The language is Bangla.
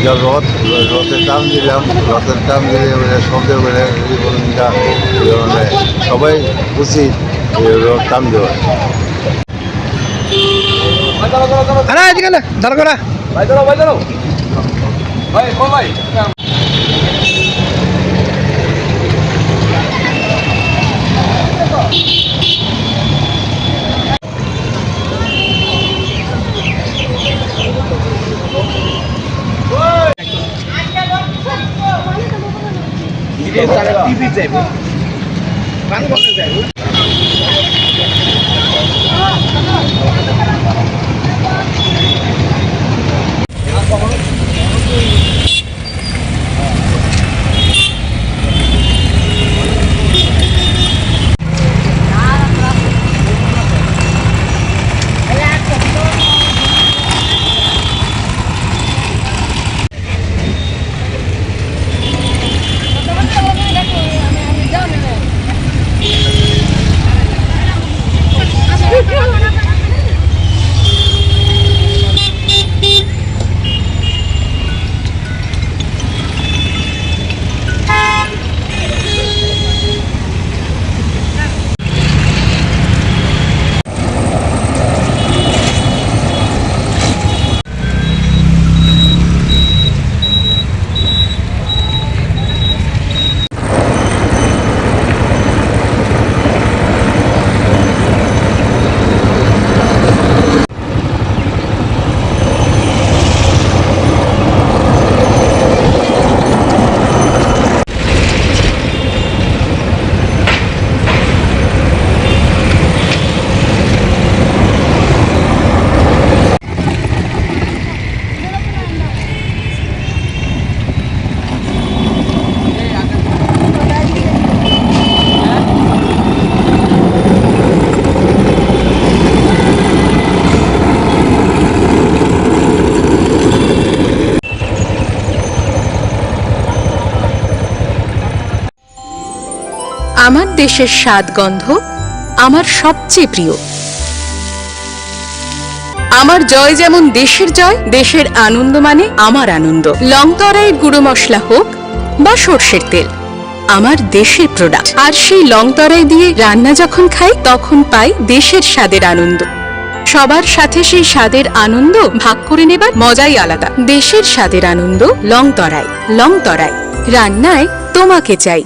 রথের দাম দিলাম, রথের দাম দিলে সন্দেহ করে মানে সবাই উচিত রথ দাম দেওয়া। আমার দেশের স্বাদ গন্ধ আমার সবচেয়ে প্রিয়। আমার জয় যেমন দেশের জয়, দেশের আনন্দ মানে আমার আনন্দ। লংতরাইয়ের গুঁড়ো মশলা হোক বা সর্ষের তেল, আমার দেশের প্রোডাক্ট। আর সেই লংতরাই দিয়ে রান্না যখন খাই তখন পাই দেশের স্বাদের আনন্দ। সবার সাথে সেই স্বাদের আনন্দ ভাগ করে নেবার মজাই আলাদা। দেশের স্বাদের আনন্দ লংতরাই। লংতরাই, রান্নায় তোমাকে চাই।